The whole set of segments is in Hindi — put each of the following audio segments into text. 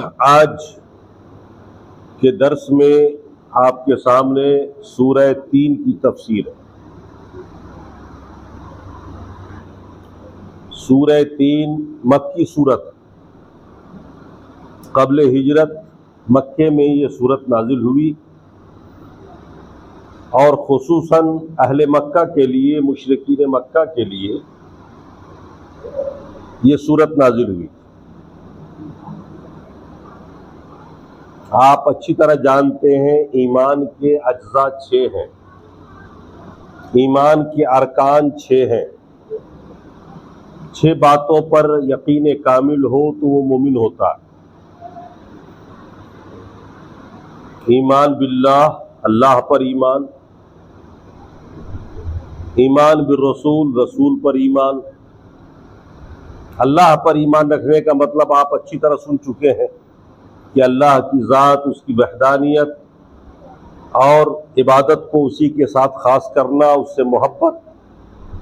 आज के दर्स में आपके सामने सूरह 3 की तफसीर है। सूरह 3 मक्की सूरत, क़ब्ल हिजरत मक्के में ये सूरत नाजिल हुई और खुसूसन अहले मक्का के लिए, मुशरिकीन मक्का के लिए ये सूरत नाजिल हुई। आप अच्छी तरह जानते हैं ईमान के अज्जा 6 हैं, ईमान के अरकान 6 हैं। 6 बातों पर यकीन कामिल हो तो वो मोमिन होता है। ईमान बिल्लाह, अल्लाह पर ईमान, ईमान बिर रसूल, रसूल पर ईमान। अल्लाह पर ईमान रखने का मतलब आप अच्छी तरह सुन चुके हैं कि अल्लाह की ज़ात, उसकी वहदानियत और इबादत को उसी के साथ ख़ास करना, उससे मोहब्बत,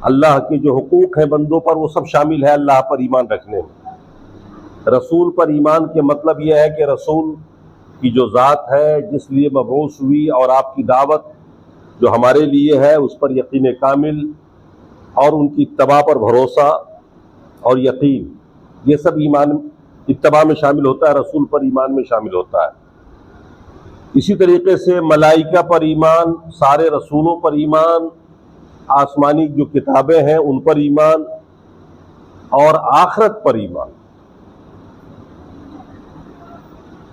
अल्लाह के जो हुकूक हैं बंदों पर, वो सब शामिल है अल्लाह पर ईमान रखने में। रसूल पर ईमान के मतलब यह है कि रसूल की जो ज़ात है, जिस लिए मबऊस हुई, और आपकी दावत जो हमारे लिए है, उस पर यकीन कामिल और उनकी इत्तबा पर भरोसा और यकीन, ये सब ईमान इत्तबा में शामिल होता है, रसूल पर ईमान में शामिल होता है। इसी तरीके से मलाइका पर ईमान, सारे रसूलों पर ईमान, आसमानी जो किताबें हैं उन पर ईमान और आखिरत पर ईमान,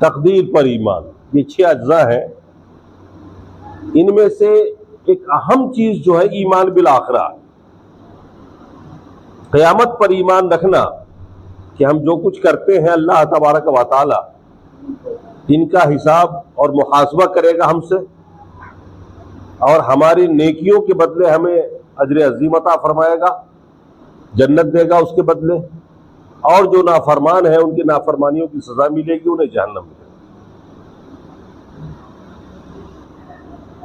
तकदीर पर ईमान। ये 6 अज्जा हैं। इनमें से एक अहम चीज जो है ईमान बिल आखिरा, क़यामत पर ईमान रखना कि हम जो कुछ करते हैं अल्लाह तबारक व तआला इनका हिसाब और मुहासबा करेगा हमसे, और हमारी नेकियों के बदले हमें अजर अज़ीम अता फरमाएगा, जन्नत देगा उसके बदले, और जो नाफरमान है उनकी नाफरमानियों की सजा मिलेगी, उन्हें जहन्नम मिलेगी।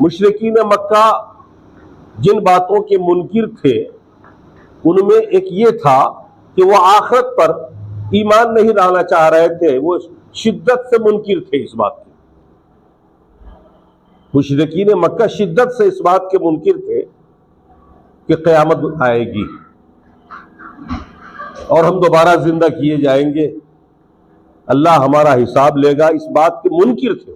मुशरिकीन मक्का जिन बातों के मुनकिर थे उनमें एक ये था कि वो आखिरत पर ईमान नहीं लाना चाह रहे थे, वो शिद्दत से मुनकिर थे इस बात के। मुशरिकीन मक्का शिद्दत से इस बात के मुनकिर थे कि क़यामत आएगी और हम दोबारा जिंदा किए जाएंगे, अल्लाह हमारा हिसाब लेगा, इस बात के मुनकिर थे।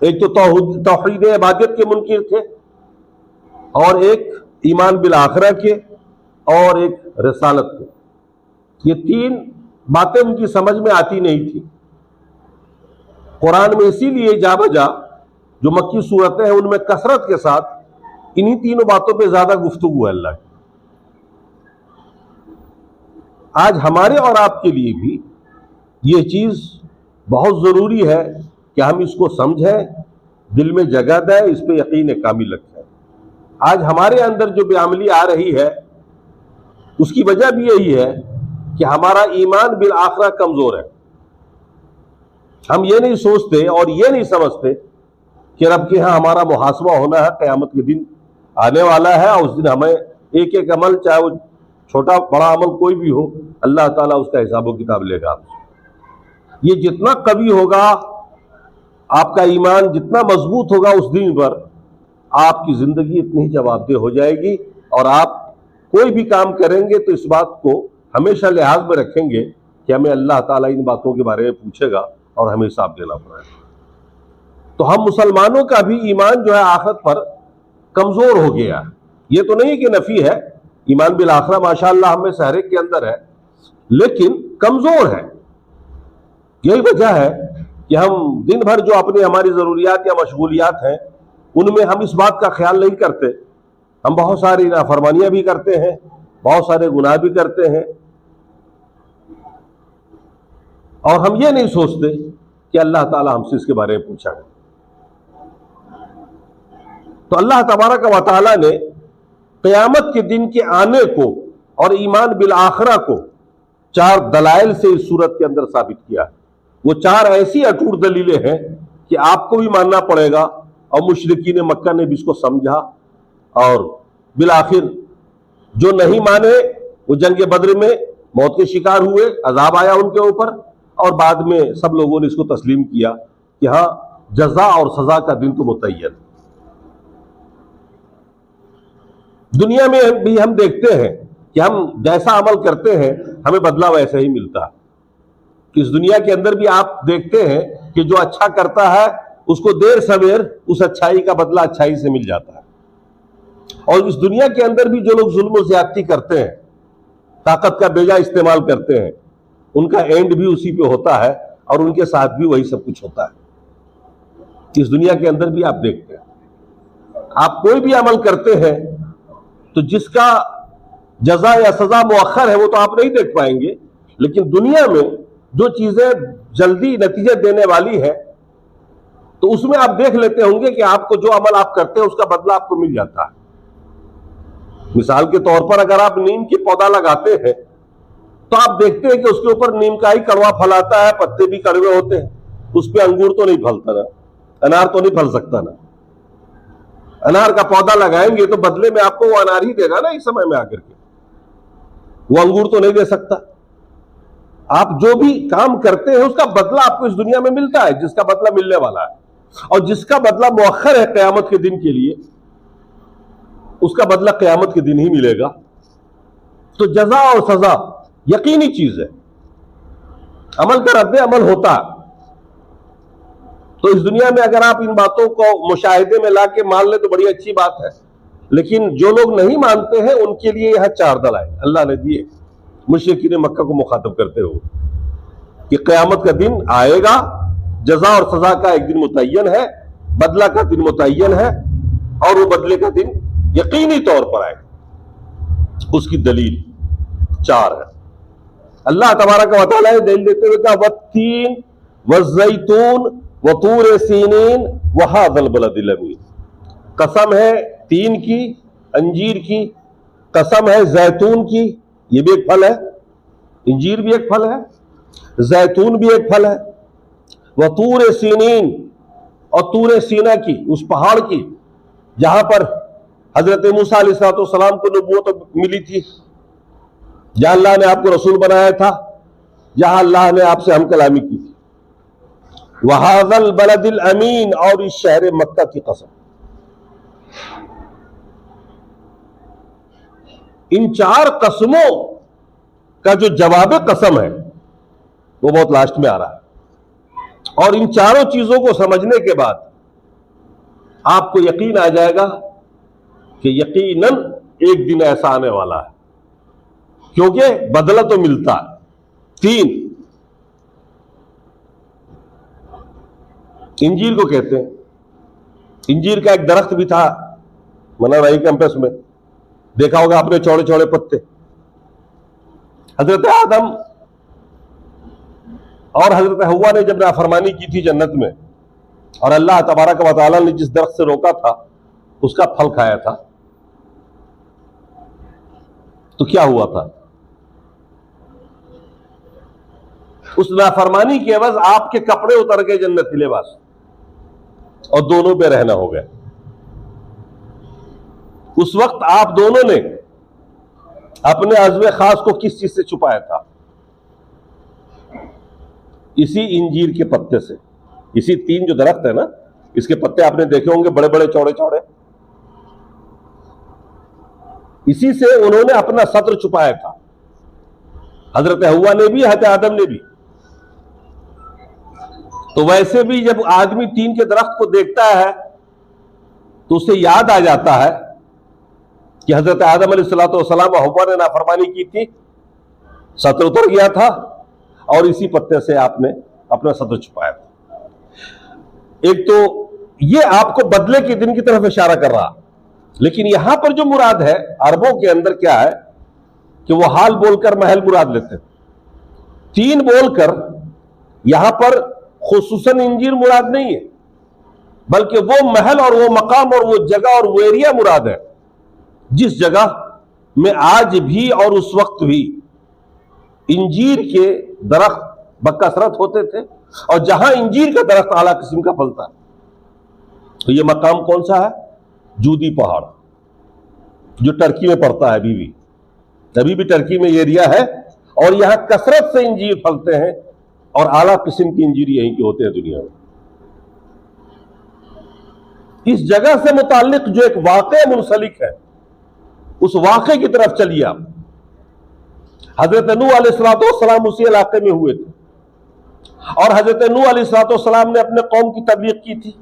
एक तो तौहीद इबादत के मुनकिर थे, और एक ईमान बिल आखिरा के, और एक रिसालत के। ये 3 बातें उनकी समझ में आती नहीं थी। कुरान में इसीलिए जा बजा जो मक्की सूरतें हैं उनमें कसरत के साथ इन्हीं 3 बातों पे ज्यादा गुफ्तगू है अल्लाह की। आज हमारे और आपके लिए भी ये चीज बहुत जरूरी है कि हम इसको समझें, दिल में जगह दें, इस पे यकीन कामिल रखें। आज हमारे अंदर जो बेअमली आ रही है उसकी वजह भी यही है कि हमारा ईमान बिल आखिरा कमजोर है। हम ये नहीं सोचते और ये नहीं समझते कि रब के यहाँ हमारा मुहासबा होना है, क़यामत के दिन आने वाला है, और उस दिन हमें एक एक अमल, चाहे वो छोटा बड़ा अमल कोई भी हो, अल्लाह ताला उसका हिसाब किताब लेगा। ये जितना कवी होगा, आपका ईमान जितना मजबूत होगा, उस दिन पर आपकी जिंदगी इतनी ही जवाबदेह हो जाएगी, और आप कोई भी काम करेंगे तो इस बात को हमेशा लिहाज में रखेंगे कि हमें अल्लाह ताला इन बातों के बारे में पूछेगा और हमें हिसाब देना पड़ेगा। तो हम मुसलमानों का भी ईमान जो है आखिरत पर कमजोर हो गया है। ये तो नहीं कि नफी है, ईमान बिल आखिरा माशाअल्लाह हमें से हर एक के अंदर है, लेकिन कमजोर है। यही वजह है कि हम दिन भर जो अपनी हमारी जरूरियात या मशगूलियात हैं उनमें हम इस बात का ख्याल नहीं करते। हम बहुत सारी नाफरमानियां भी करते हैं, बहुत सारे गुनाह भी करते हैं, और हम ये नहीं सोचते कि अल्लाह ताला हमसे इसके बारे में पूछा है। तो अल्लाह तबारक व तआला ने क़यामत के दिन के आने को और ईमान बिल आखिरा को 4 दलाइल से इस सूरत के अंदर साबित किया है। वो 4 ऐसी अटूट दलीलें हैं कि आपको भी मानना पड़ेगा, और मुशरिकीन मक्का ने भी इसको समझा, और बिल आखिर जो नहीं माने वो जंग बद्र में मौत के शिकार हुए, अजाब आया उनके ऊपर, और बाद में सब लोगों ने इसको तस्लीम किया कि हाँ, जजा और सजा का दिन तो मुतय्यन। दुनिया में भी हम देखते हैं कि हम जैसा अमल करते हैं हमें बदला वैसा ही मिलता है। इस दुनिया के अंदर भी आप देखते हैं कि जो अच्छा करता है उसको देर सवेर उस अच्छाई का बदला अच्छाई से मिल जाता है। और इस दुनिया के अंदर भी जो लोग जुल्म और ज्यादती करते हैं, ताकत का बेजा इस्तेमाल करते हैं, उनका एंड भी उसी पे होता है और उनके साथ भी वही सब कुछ होता है। इस दुनिया के अंदर भी आप देखते हैं, आप कोई भी अमल करते हैं तो जिसका जजा या सजा मुअख्खर है वो तो आप नहीं देख पाएंगे, लेकिन दुनिया में जो चीजें जल्दी नतीजे देने वाली है तो उसमें आप देख लेते होंगे कि आपको जो अमल आप करते हैं उसका बदला आपको मिल जाता है। मिसाल के तौर पर अगर आप नीम की पौधा लगाते हैं तो आप देखते हैं कि उसके ऊपर नीम का ही कड़वा फल आता है, पत्ते भी कड़वे होते हैं, उस पर अंगूर तो नहीं फलता ना, अनार तो नहीं फल सकता ना। अनार का पौधा लगाएंगे तो बदले में आपको वो अनार ही देगा ना इस समय में आकर के, वो अंगूर तो नहीं दे सकता। आप जो भी काम करते हैं उसका बदला आपको इस दुनिया में मिलता है, जिसका बदला मिलने वाला है, और जिसका बदला मुअख्खर है क़यामत के दिन के लिए, उसका बदला क़यामत के दिन ही मिलेगा। तो जजा और सजा यकीनी चीज है, अमल का रद्द अमल होता है। तो इस दुनिया में अगर आप इन बातों को मुशाहिदे में ला के मान ले तो बड़ी अच्छी बात है, लेकिन जो लोग नहीं मानते हैं उनके लिए यह 4 दलाइल अल्लाह ने दिए मुशरिकीन मक्का को मुखातब करते हुए कि क़यामत का दिन आएगा, जजा और सजा का एक दिन मुतय्यन है, बदला का दिन मुतय्यन है, और वो बदले का दिन यकीनी तौर पर आएगा। उसकी दलील 4 है। अल्लाह तबारक व तआला दलील देते हुए कहा वत्तीन वज़्ज़ैतून वतूर सीनीन वहाज़ल बलदिल अमीन। कसम है तीन की, अंजीर की, कसम है जैतून की, ये भी एक फल है, इंजीर भी एक फल है, जैतून भी एक फल है, वतूर सीनीन, और तूर सीना की, उस पहाड़ की जहां पर हजरत मूसा अलैहिस्सलाम को नबूवत मिली थी, जहां अल्लाह ने आपको रसूल बनाया था, जहां अल्लाह ने आपसे हम कलामी की थी। वहाज़ल बलदिल अमीन, और इस शहर मक्का की कसम। इन 4 कसमों का जो जवाब कसम है वो बहुत लास्ट में आ रहा है। और इन चारों चीजों को समझने के बाद आपको यकीन आ जाएगा कि यकीनन एक दिन ऐसा आने वाला है, क्योंकि बदला तो मिलता है। 3 इंजीर को कहते हैं। इंजीर का एक दरख्त भी था मनाराई कैंपस में, देखा होगा आपने, चौड़े चौड़े पत्ते। हजरत आदम और हजरत हव्वा ने जब नाफरमानी की थी जन्नत में, और अल्लाह तबारक व तआला ने जिस दरख्त से रोका था उसका फल खाया था, तो क्या हुआ था? उस नाफरमानी के एवज आपके कपड़े उतर गए जन्नती लिबास, और दोनों पे रहना हो गया। उस वक्त आप दोनों ने अपने अज़्व खास को किस चीज से छुपाया था? इसी इंजीर के पत्ते से। इसी 3 जो दरख्त है ना, इसके पत्ते आपने देखे होंगे, बड़े बड़े चौड़े चौड़े। इसी से उन्होंने अपना सत्र छुपाया था, हजरत हव्वा ने भी, हजरत आदम ने भी। तो वैसे भी जब आदमी 3 के दरख्त को देखता है तो उसे याद आ जाता है कि हजरत आदम अलैहिस्सलाम और हव्वा ने नाफरमानी की थी, सत्र उतर गया था, और इसी पत्ते से आपने अपना सत्र छुपाया था। एक तो ये आपको बदले के दिन की तरफ इशारा कर रहा, लेकिन यहां पर जो मुराद है अरबों के अंदर क्या है कि वो हाल बोलकर महल मुराद लेते हैं। 3 बोलकर यहां पर खुसूसन इंजीर मुराद नहीं है, बल्कि वो महल और वो मकाम और वो जगह और वो एरिया मुराद है जिस जगह में आज भी और उस वक्त भी इंजीर के दरख्त बकसरत होते थे, और जहां इंजीर का दरख्त आला किस्म का फलता है। तो ये मकाम कौन सा है? जूदी पहाड़, जो टर्की में पड़ता है। अभी भी टर्की में ये एरिया है, और यहां कसरत से इंजीर फलते हैं और आला किस्म की इंजीर यहीं के होते हैं दुनिया में। इस जगह से मुताल्लिक जो एक वाक़या मुंसलिक है, उस वाक़े की तरफ चलिए आप। हजरत नूह अलैहिस्सलाम उसी इलाके में हुए थे और हजरत नूह अलैहिस्सलाम ने अपने कौम की तबलीग की थी।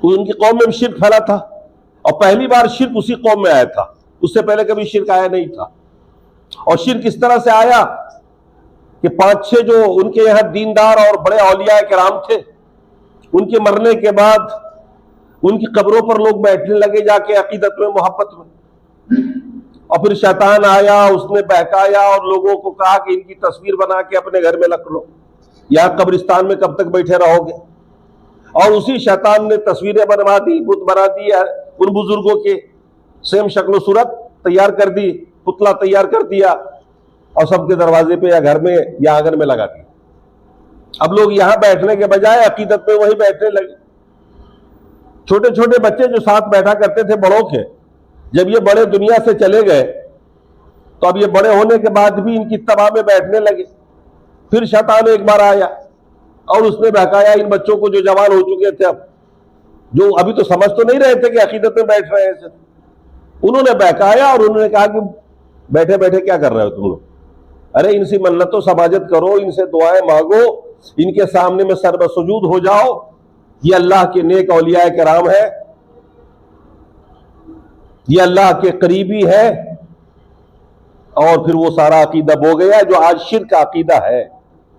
उनकी कौम में भी शिर्क फैला था और पहली बार शिर्क उसी कौम में आया था, उससे पहले कभी शिर्क आया नहीं था। और शिर्क इस तरह से आया कि 5-6 जो उनके यहाँ दीनदार और बड़े औलिया किराम थे, उनके मरने के बाद उनकी कब्रों पर लोग बैठने लगे जाके अकीदत में, मोहब्बत में। और फिर शैतान आया, उसने बहकाया और लोगों को कहा कि इनकी तस्वीर बना के अपने घर में रख लो, यहां कब्रिस्तान में कब तक बैठे रहोगे। और उसी शैतान ने तस्वीरें बनवा दी, बुत बना दी है उन बुजुर्गों के, सेम शक्ल सूरत तैयार कर दी, पुतला तैयार कर दिया और सबके दरवाजे पे या घर में या आंगन में लगा दिया। अब लोग यहां बैठने के बजाय अकीदत में वहीं बैठने लगे। छोटे छोटे बच्चे जो साथ बैठा करते थे बड़ों के, जब ये बड़े दुनिया से चले गए तो अब ये बड़े होने के बाद भी इनकी इत्तबा में बैठने लगे। फिर शैतान एक बार आया और उसने बहकाया इन बच्चों को जो जवान हो चुके थे, अब जो अभी तो समझ तो नहीं रहे थे कि अकीदत में बैठ रहे हैं, उन्होंने बहकाया और उन्होंने कहा कि बैठे बैठे क्या कर रहे हो तुम लोग, अरे इनसे मन्नतों समाजत करो, इनसे दुआएं मांगो, इनके सामने में सर्वसुजूद हो जाओ, ये अल्लाह के नेक औलिया किराम है, ये अल्लाह के करीबी है। और फिर वो सारा अकीदा बो गया जो आज शिर्क का अकीदा है।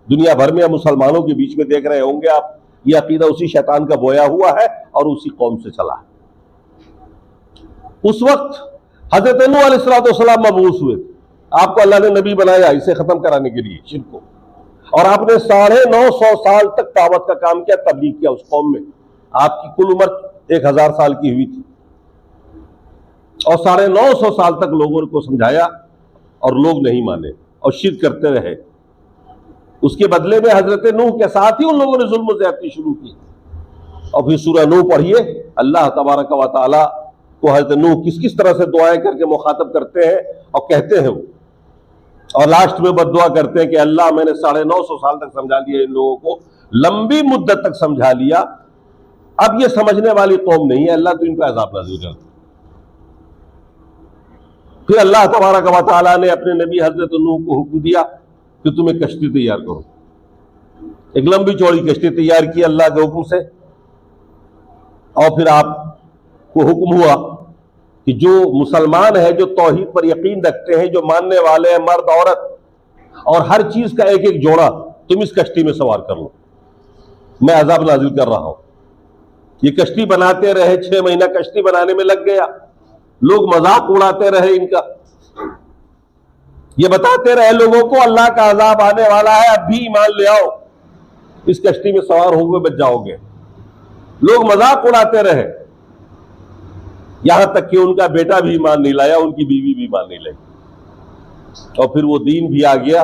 दुनिया भर में मुसलमानों के बीच में देख रहे होंगे आप, ये अकीदा उसी शैतान का बोया हुआ है और उसी कौम से चला है। उस वक्त हजरत नूह अलैहिस्सलाम मबूस हुए, आपको अल्लाह ने नबी बनाया इसे खत्म कराने के लिए, शिर्क को। और आपने 950 साल तक दावत का काम किया, तबलीग किया उस कौम में। आपकी कुल उम्र 1000 साल की हुई थी और 950 साल तक लोगों को समझाया और लोग नहीं माने और शिर्क करते रहे। उसके बदले में हजरत नूह के साथ ही उन लोगों ने जुल्म ज़्यादती शुरू की। और फिर सूरह नूह पढ़िए, अल्लाह तबारक व तआला को हजरत नूह किस किस तरह से दुआएं करके मुखातब करते हैं और कहते हैं वो, और लास्ट में बद्दुआ करते हैं कि अल्लाह मैंने 950 साल तक समझा लिया, इन लोगों को लंबी मुद्दत तक समझा लिया, अब ये समझने वाली कौम नहीं है, अल्लाह तो इन पर अज़ाब नाज़िल कर। फिर अल्लाह तबारक व तआला ने अपने नबी हजरत नूह को हुक्म दिया कि तुम एक कश्ती तैयार करो। एक लंबी चौड़ी कश्ती तैयार की अल्लाह के हुक्म से। और फिर आपको हुक्म हुआ कि जो मुसलमान है, जो तौहीद पर यकीन रखते हैं, जो मानने वाले हैं, मर्द औरत और हर चीज का एक एक जोड़ा, तुम इस कश्ती में सवार कर लो, मैं अज़ाब नाजिल कर रहा हूं। ये कश्ती बनाते रहे, 6 महीना कश्ती बनाने में लग गया। लोग मजाक उड़ाते रहे इनका, ये बताते रहे लोगों को अल्लाह का अजाब आने वाला है, अब भी ईमान ले आओ, इस कश्ती में सवार होकर बच जाओगे। लोग मजाक उड़ाते रहे, यहां तक कि उनका बेटा भी ईमान नहीं लाया, उनकी बीवी भी ईमान नहीं लाई। और फिर वो दीन भी आ गया।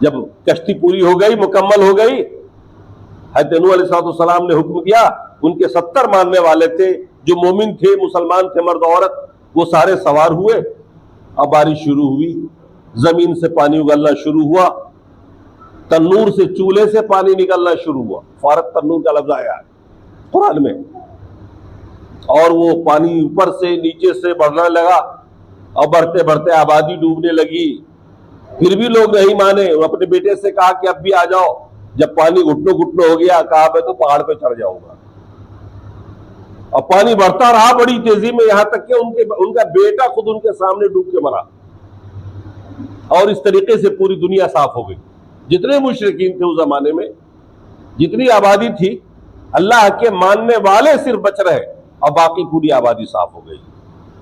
जब कश्ती पूरी हो गई, मुकम्मल हो गई, हज़रत नूह अलैहिस्सलाम ने हुक्म दिया, उनके 70 मानने वाले थे, जो मोमिन थे, मुसलमान थे, मर्द औरत, वो सारे सवार हुए। अब बारिश शुरू हुई, जमीन से पानी उगलना शुरू हुआ, तन्नूर से, चूल्हे से पानी निकलना शुरू हुआ। फारक तन्नूर का लफ्ज आया है कुरान में। और वो पानी ऊपर से नीचे से बढ़ने लगा और बढ़ते बढ़ते आबादी डूबने लगी। फिर भी लोग नहीं माने, अपने बेटे से कहा कि अब भी आ जाओ। जब पानी घुटनों घुटनों हो गया, कहा मैं तो पहाड़ पे चढ़ जाऊंगा। और पानी बढ़ता रहा बड़ी तेजी में, यहां तक कि उनका बेटा खुद उनके सामने डूब के मरा। और इस तरीके से पूरी दुनिया साफ हो गई। जितने मुशरिकीन थे उस जमाने में, जितनी आबादी थी, अल्लाह के मानने वाले सिर्फ बच रहे और बाकी पूरी आबादी साफ हो गई।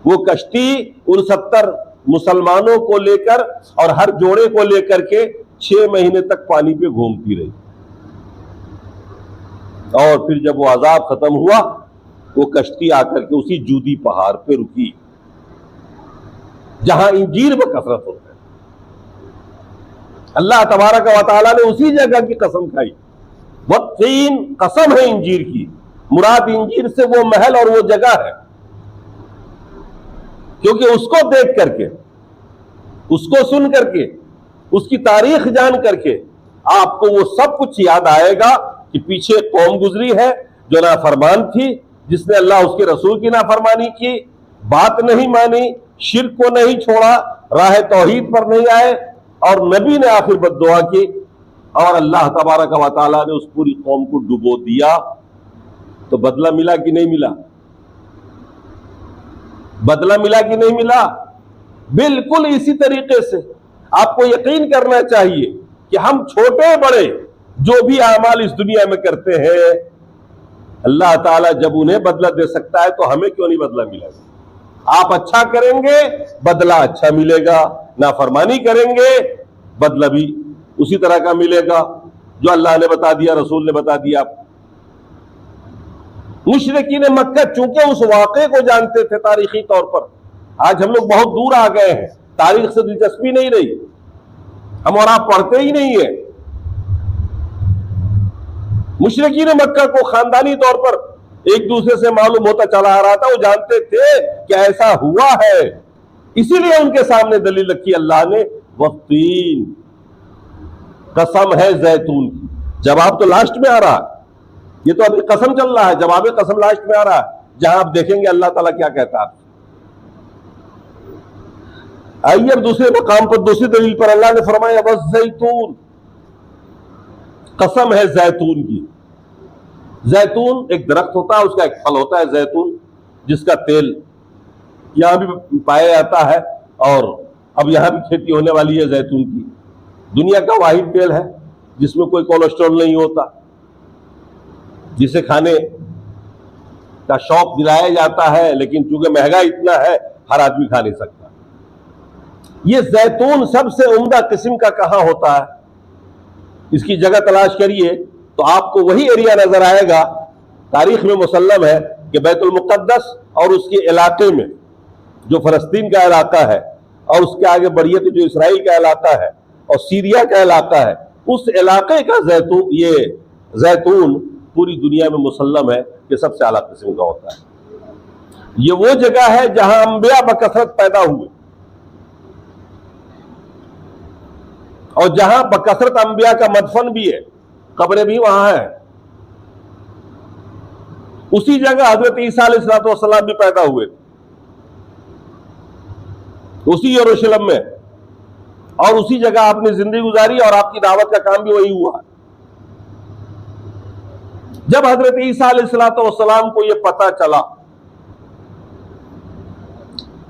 वो कश्ती उन 70 मुसलमानों को लेकर और हर जोड़े को लेकर के 6 महीने तक पानी पे घूमती रही। और फिर जब वो अजाब खत्म हुआ, वो कश्ती आकर के उसी जूदी पहाड़ पे रुकी जहां इंजीर में कसरत होता है। अल्लाह तबारक व तआला ने उसी जगह की कसम खाई। वत्तीन, कसम है इंजीर की, मुराद इंजीर से वो महल और वो जगह है, क्योंकि उसको देख करके उसको सुन करके, उसकी तारीख जान करके आपको वो सब कुछ याद आएगा कि पीछे कौम गुजरी है जो नाफरमान थी, जिसने अल्लाह उसके रसूल की नाफरमानी की, बात नहीं मानी, शिर्क को नहीं छोड़ा, राह तौहीद पर नहीं आए, और नबी ने आखिर बद्दुआ की, और अल्लाह तबारक व तआला ने उस पूरी कौम को डुबो दिया। तो बदला मिला कि नहीं मिला? बदला मिला कि नहीं मिला? बिल्कुल इसी तरीके से आपको यकीन करना चाहिए कि हम छोटे बड़े जो भी अमाल इस दुनिया में करते हैं, अल्लाह ताला जब उन्हें बदला दे सकता है तो हमें क्यों नहीं बदला मिलेगा? आप अच्छा करेंगे बदला अच्छा मिलेगा, नाफरमानी करेंगे बदला भी उसी तरह का मिलेगा जो अल्लाह ने बता दिया, रसूल ने बता दिया। मुशरिकीन मक्का चूंकि उस वाक़े को जानते थे तारीखी तौर पर, आज हम लोग बहुत दूर आ गए हैं, तारीख से दिलचस्पी नहीं रही, हम और आप पढ़ते ही नहीं है। मुशरिकीन मक्का को खानदानी तौर पर एक दूसरे से मालूम होता चला आ रहा था, वो जानते थे कि ऐसा हुआ है, इसीलिए उनके सामने दलील रखी अल्लाह ने, वक्तीन, कसम है जैतून की। जवाब तो लास्ट में आ रहा है, ये तो अभी कसम चल रहा है, जवाब कसम लास्ट में आ रहा है, जहां आप देखेंगे अल्लाह ताला क्या कहता है। आइए अब दूसरे मकाम पर, दूसरी दलील पर अल्लाह ने फरमाया वज़ैतून, कसम है जैतून की। जैतून एक दरख्त होता है, उसका एक फल होता है जैतून, जिसका तेल यहां भी पाया जाता है, और अब यहां भी खेती होने वाली है जैतून की। दुनिया का वाहिद तेल है जिसमें कोई कोलेस्ट्रॉल नहीं होता, जिसे खाने का शौक दिलाया जाता है, लेकिन चूंकि महंगा इतना है हर आदमी खा नहीं सकता। ये जैतून सबसे उम्दा किस्म का कहां होता है, इसकी जगह तलाश करिए तो आपको वही एरिया नजर आएगा। तारीख में मुसल्लम है कि बैतुल मुक़द्दस और उसके इलाके में, जो फलस्तीन का इलाका है, और उसके आगे बढ़िए तो जो इसराइल का इलाका है और सीरिया का इलाका है, उस इलाके का जैतून, ये जैतून पूरी दुनिया में मुसल्लम है कि सबसे आला किस्म का होता है। ये वो जगह है जहां अंबिया बकसरत पैदा हुए, और जहां बकसरत अंबिया का मदफन भी है, कब्रें भी वहां है। उसी जगह हजरत ईसा अलैहिस्सलाम भी पैदा हुए, उसी यरूशलेम में, और उसी जगह आपने जिंदगी गुजारी और आपकी दावत का काम भी वही हुआ। जब हजरत ईसा अलैहिस्सलाम को यह पता चला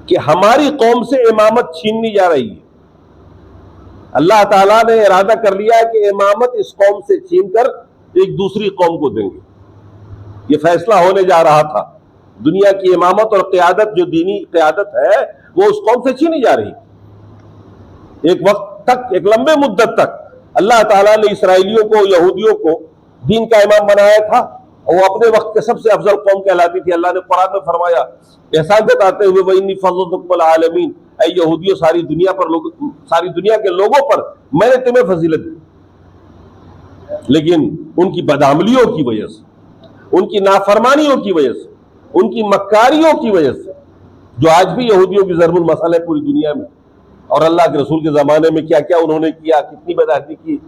कि हमारी कौम से इमामत छीननी जा रही है, अल्लाह ताला ने इरादा कर लिया है कि इमामत इस कौम से छीनकर एक दूसरी कौम को देंगे। यह फैसला होने जा रहा था। दुनिया की इमामत और क़यादत, जो दीनी क़यादत है, वो उस कौम से छीनी जा रही। एक वक्त तक, एक लंबे मुद्दत तक अल्लाह ताला ने इसराइलियों को, यहूदियों को दीन का इमाम बनाया था, और वो अपने वक्त के सबसे अफजल कौम कहलाती थी। अल्लाह ने कुरान में फरमाया, एहसान जताते हुए, वइन्नी फज़्लतुकुम अला आलमीन, ऐ यहूदियों, सारी दुनिया के लोगों पर मैंने तुम्हें फजीलत दी। लेकिन उनकी बदअमलियों की वजह से, उनकी नाफरमानियों की वजह से, उनकी मक्कारियों की वजह से, जो आज भी यहूदियों की ज़रबुल मसल है पूरी दुनिया में, और अल्लाह के रसूल के ज़माने में क्या क्या उन्होंने किया, कितनी बदअहदी की,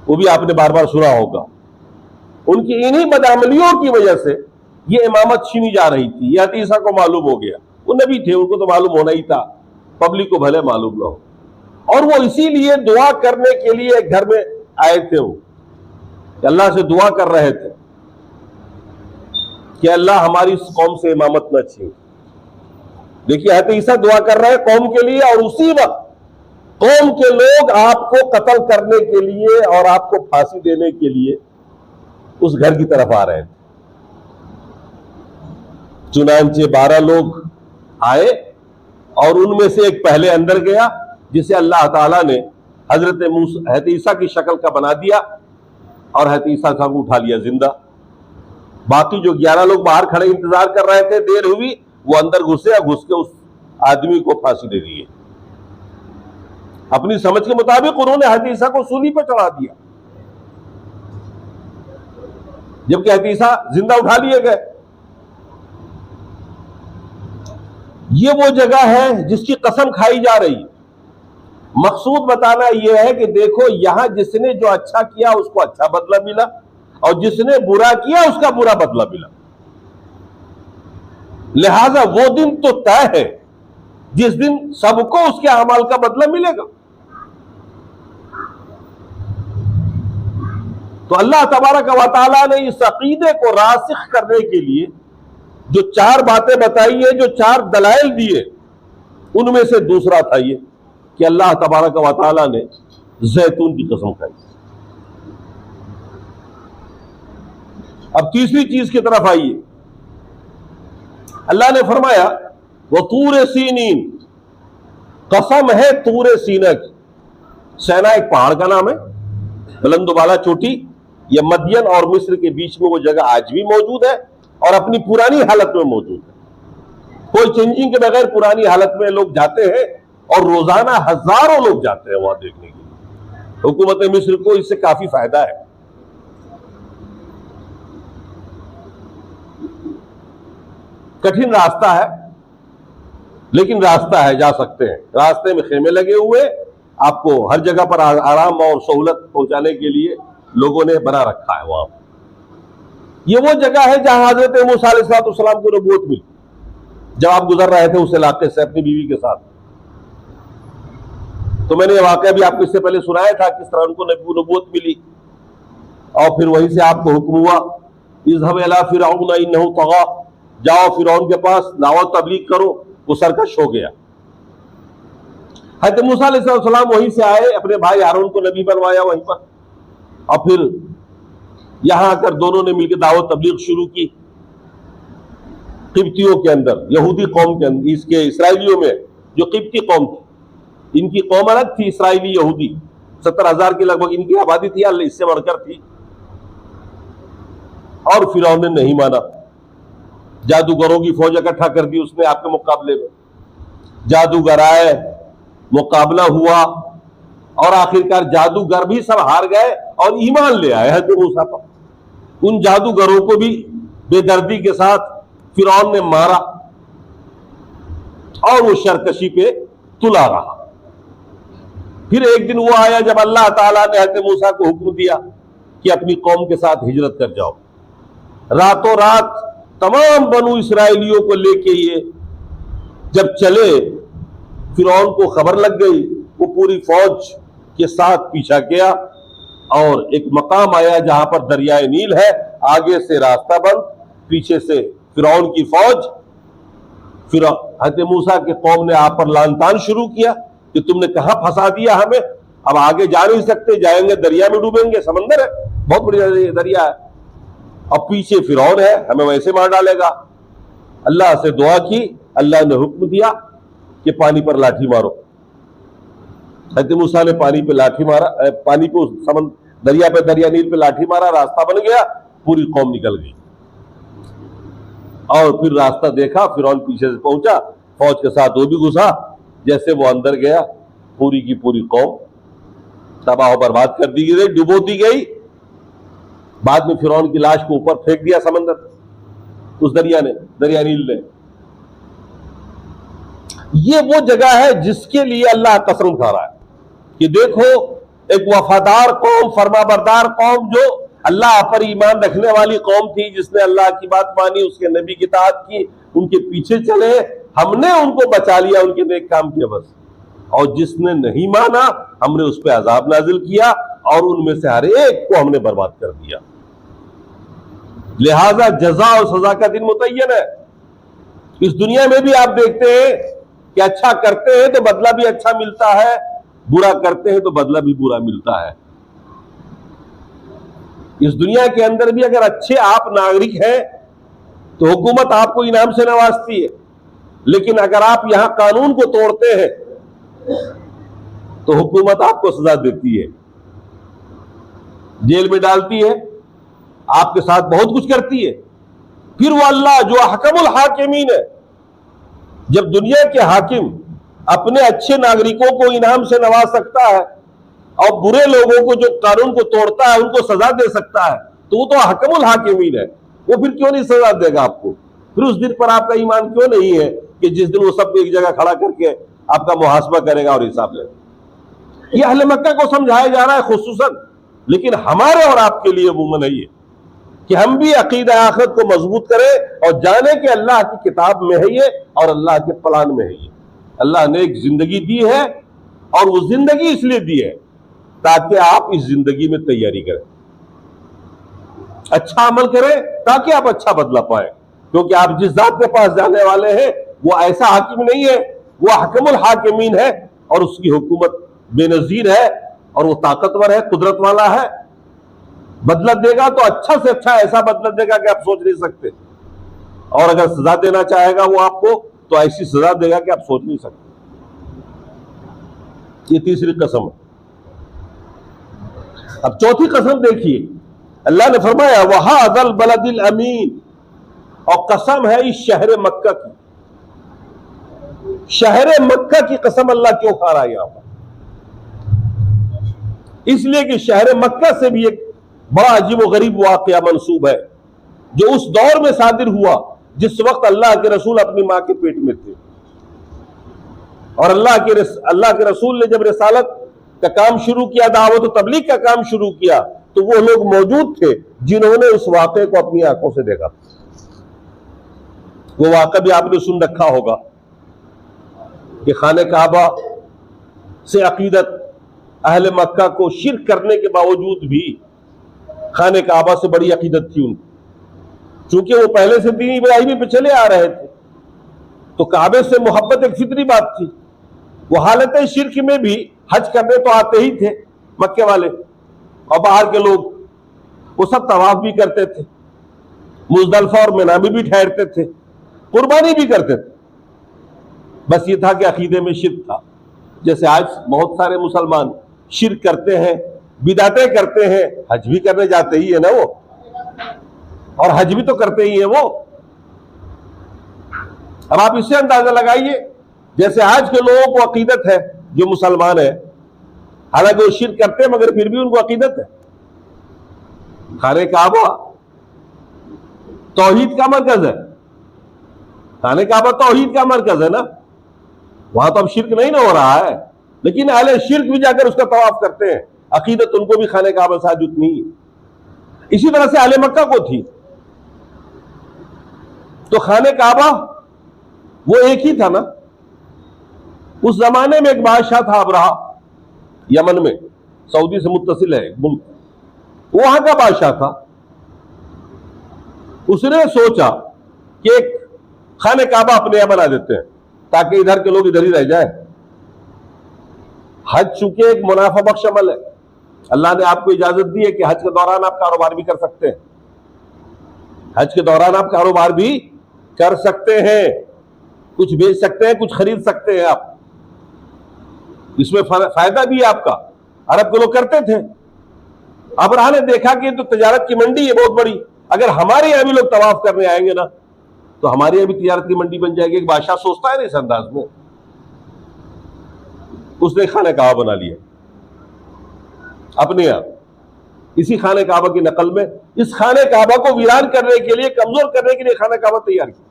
वो भी आपने बार बार सुना होगा। उनकी इन्हीं बदअमलियों की वजह से ये इमामत छीनी जा रही थी। यह ईसा को मालूम हो गया, वो नबी थे, उनको तो मालूम होना ही था, पब्लिक को भले मालूम ना हो। और वो इसीलिए दुआ करने के लिए घर में आए थे, वो अल्लाह से दुआ कर रहे थे कि अल्लाह हमारी इस कौम से इमामत न छीन। देखिए, हज़रत ईसा दुआ कर रहे हैं कौम के लिए, और उसी वक्त कौम के लोग आपको कत्ल करने के लिए और आपको फांसी देने के लिए उस घर की तरफ आ रहे थे। चुनांचे 12 लोग आए, और उनमें से एक पहले अंदर गया, जिसे अल्लाह ताला ने हजरत ईसा की शक्ल का बना दिया, और हजरत ईसा साहब को उठा लिया जिंदा। बाकी जो 11 लोग बाहर खड़े इंतजार कर रहे थे, देर हुई, वो अंदर घुसे, और घुस के उस आदमी को फांसी दे दी। अपनी समझ के मुताबिक उन्होंने हजरत ईसा को सूली पर चढ़ा दिया, जबकि हजरत ईसा जिंदा उठा लिए गए। ये वो जगह है जिसकी कसम खाई जा रही है। मकसूद बताना यह है कि देखो यहां जिसने जो अच्छा किया उसको अच्छा बदला मिला और जिसने बुरा किया उसका बुरा बदला मिला। लिहाजा वो दिन तो तय है जिस दिन सबको उसके अमाल का बदला मिलेगा। तो अल्लाह तबारक व तआला ने इस अकीदे को रासिख करने के लिए जो चार बातें बताई है, जो चार दलाइल दिए, उनमें से दूसरा था ये कि अल्लाह तबारक व तआला ने जैतून की कसम खाई। अब तीसरी चीज की तरफ आइए। अल्लाह ने फरमाया वो तूर सीनीन, कसम है तूर सीना की। सैना एक पहाड़ का नाम है, बुलंदबाला चोटी। यह मदियन और मिस्र के बीच में वो जगह आज भी मौजूद है और अपनी पुरानी हालत में मौजूद है। कोई चेंजिंग के बगैर पुरानी हालत में लोग जाते हैं और रोजाना हजारों लोग जाते हैं वहां देखने के लिए। हुकूमत मिस्र को इससे काफी फायदा है। कठिन रास्ता है लेकिन रास्ता है, जा सकते हैं। रास्ते में खेमे लगे हुए, आपको हर जगह पर आराम और सहूलत पहुंचाने के लिए लोगों ने बना रखा है। वहां ये वो जगह है जहां हजरत मूसा अलैहिस्सलाम को नबूवत मिली जब आप गुजर रहे थे उस इलाके से अपनी बीवी के साथ। तो मैंने ये वाकया भी आपको इससे पहले सुनाया था किस तरह उनको नबूवत मिली और फिर वहीं से आपको हुक्म हुआ इज़हब इला फिरऔन इन्नहु तग़ा, जाओ फिरौन के पास दावत तबलीग करो, वो सरकश हो गया। हज़रत मूसा अलैहिस्सलाम वहीं से आए, अपने भाई हारून को नबी बनवाया वहीं पर, और फिर यहां आकर दोनों ने मिलकर दावत तबलीग शुरू की। किब्तियों के अंदर, यहूदी कौम के अंदर, इसके इसराइलियों में जो किब्ती कौम थी, इनकी कौम अलग थी, इसराइली यहूदी 70,000 की लगभग इनकी आबादी थी, अल्लाह इससे बढ़कर थी। और फिरौन ने नहीं माना, जादूगरों की फौज इकट्ठा कर दी उसने आपके मुकाबले में। जादूगर आए, मुकाबला हुआ और आखिरकार जादूगर भी सब हार गए और ईमान ले आए हज़रत मूसा पर। उन जादूगरों को भी बेदर्दी के साथ फिरौन ने मारा और वो शरकशी पे तुला रहा। फिर एक दिन वो आया जब अल्लाह ताला ने हज़रत मूसा को हुक्म दिया कि अपनी कौम के साथ हिजरत कर जाओ। रातों रात तमाम बनु इसराइलियों को लेके ये जब चले, फिरौन को खबर लग गई, वो पूरी फौज के साथ पीछा किया और एक मकाम आया जहां पर दरियाए नील है, आगे से रास्ता बंद, पीछे से फिरौन की फौज। फिर हज़रत मूसा के कौम ने आप पर लानतान शुरू किया कि तुमने कहां फंसा दिया हमें, अब आगे जा नहीं सकते, जाएंगे दरिया में डूबेंगे, समंदर है, बहुत बड़ी दरिया है, अब पीछे फिरौन है, हमें वैसे मार डालेगा। अल्लाह से दुआ की, अल्लाह ने हुक्म दिया कि पानी पर लाठी मारो। हज़रत मूसा ने पानी पे लाठी मारा, पानी पे दरिया पे, दरिया नील पे लाठी मारा, रास्ता बन गया, पूरी कौम निकल गई। और फिर रास्ता देखा, फिरौन पीछे से पहुंचा, फौज के साथ वो भी घुसा। जैसे वो अंदर गया, पूरी की पूरी कौम तबाह बर्बाद कर दी गई, डुबो दी गई। बाद में फिरौन की लाश को ऊपर फेंक दिया समंदर, उस दरिया नील ने। ये वो जगह है जिसके लिए अल्लाह कसम खा रहा है कि देखो एक वफादार कौम, फरमाबरदार कौम, जो अल्लाह पर ईमान रखने वाली कौम थी, जिसने अल्लाह की बात मानी, उसके नबी की इताअत की, उनके पीछे चले, हमने उनको बचा लिया, उनके नेक काम किया बस। और जिसने नहीं माना, हमने उस पर अजाब नाजिल किया और उनमें से हर एक को हमने बर्बाद कर दिया। लिहाजा जजा और सजा का दिन मुतय्यन है। इस दुनिया में भी आप देखते हैं कि अच्छा करते हैं तो बदला भी अच्छा मिलता है, बुरा करते हैं तो बदला भी बुरा मिलता है। इस दुनिया के अंदर भी अगर अच्छे आप नागरिक हैं तो हुकूमत आपको इनाम से नवाजती है, लेकिन अगर आप यहां कानून को तोड़ते हैं तो हुकूमत आपको सजा देती है, जेल में डालती है, आपके साथ बहुत कुछ करती है। फिर वो अल्लाह जो हकमुल हाकिमीन है, जब दुनिया के हाकिम अपने अच्छे नागरिकों को इनाम से नवाज सकता है और बुरे लोगों को जो कानून को तोड़ता है उनको सजा दे सकता है, तो वो तो हकमुल हाकिमीन है, वो फिर क्यों नहीं सजा देगा आपको? फिर उस दिन पर आपका ईमान क्यों नहीं है कि जिस दिन वो सब एक जगह खड़ा करके आपका मुहासबा करेगा और हिसाब लेगा? ये अहले मक्का को समझाया जा रहा है खुसूसन, लेकिन हमारे और आपके लिए अमूमन है ये कि हम भी अकीदा आखिरत को मजबूत करें और जाने कि अल्लाह की किताब में है ये और अल्लाह के प्लान में है ये। अल्लाह ने एक जिंदगी दी है और वो जिंदगी इसलिए दी है ताकि आप इस जिंदगी में तैयारी करें, अच्छा अमल करें ताकि आप अच्छा बदला पाए, क्योंकि आप जिस जात के पास जाने वाले हैं वो ऐसा हाकिम नहीं है, वो हकमुल हाकिमीन है और उसकी हुकूमत बेनजीर है और वो ताकतवर है, कुदरत वाला है। बदला देगा तो अच्छा से अच्छा ऐसा बदला देगा कि आप सोच नहीं सकते, और अगर सजा देना चाहेगा वो आपको तो ऐसी सजा देगा कि आप सोच नहीं सकते। ये तीसरी कसम है। अब चौथी कसम देखिए, अल्लाह ने फरमाया वहादल बलदिल अमीन, और कसम है इस शहर मक्का की। शहर मक्का की कसम अल्लाह क्यों खा रहा है यहां पर? इसलिए कि शहर मक्का से भी एक बड़ा अजीब व गरीब वाकया मंसूब है जो उस दौर में सादिर हुआ जिस वक्त अल्लाह के रसूल अपनी मां के पेट में थे, और अल्लाह के रसूल ने जब रिसालत का काम शुरू किया, दावत और तबलीग का काम शुरू किया, तो वो लोग मौजूद थे जिन्होंने उस वाकये को अपनी आंखों से देखा। वो वाकया भी आपने सुन रखा होगा कि खाने काबा से अकीदत अहले मक्का को शिर्क करने के बावजूद भी खाने काबा से बड़ी अकीदत थी उनको, चूंकि वो पहले से दीन इब्राहिमी पे चले आ रहे थे, तो काबे से मोहब्बत एक फितरी बात थी। वो हालत शिर्क में भी हज करने तो आते ही थे मक्के वाले, और बाहर के लोग वो सब तवाफ भी करते थे, मुजदलफा और मिना में भी ठहरते थे, कुर्बानी भी करते थे। बस ये था कि अकीदे में शिर्क था। जैसे आज बहुत सारे मुसलमान शिर्क करते हैं, बिदातें करते हैं, हज भी करने जाते ही है ना वो, और हज भी तो करते ही है वो। अब आप इससे अंदाजा लगाइए, जैसे आज के लोगों को अकीदत है जो मुसलमान है, हालांकि वो शिर्क करते हैं मगर फिर भी उनको अकीदत है। खाने काबा तौहीद का मरकज है, खाने काबा तौहीद का मरकज है ना, वहां तो अब शिर्क नहीं ना हो रहा है, लेकिन अहले शिर्क भी जाकर उसका तवाफ करते हैं। अकीदत उनको भी खाने काबा से जुत नहीं है। इसी तरह से अहले मक्का को थी। तो खाने काबा वो एक ही था ना। उस जमाने में एक बादशाह था अबरहा, यमन में, सऊदी से मुत्तसिल है मुल्क, वहां का बादशाह था। उसने सोचा कि एक खाने काबा अपने यहां बना देते हैं ताकि इधर के लोग इधर ही रह जाए। हज चूंकि एक मुनाफा बख्श अमल है, अल्लाह ने आपको इजाजत दी है कि हज के दौरान आप कारोबार भी कर सकते हैं। हज के दौरान आप कारोबार भी कर सकते हैं, कुछ बेच सकते हैं, कुछ खरीद सकते हैं आप, इसमें फायदा भी है आपका। अरब के लोग करते थे। अबरहा ने देखा कि तो तजारत की मंडी है बहुत बड़ी, अगर हमारे यहां भी लोग तवाफ करने आएंगे ना तो हमारे यहां भी तजारत की मंडी बन जाएगी। एक बादशाह सोचता है ना इस अंदाज में। उसने खाने काबा बना लिया अपने यहां, इसी खाने काबा की नकल में। इस खाने काबा को वीरान करने के लिए, कमजोर करने के लिए खाना काबा तैयार किया।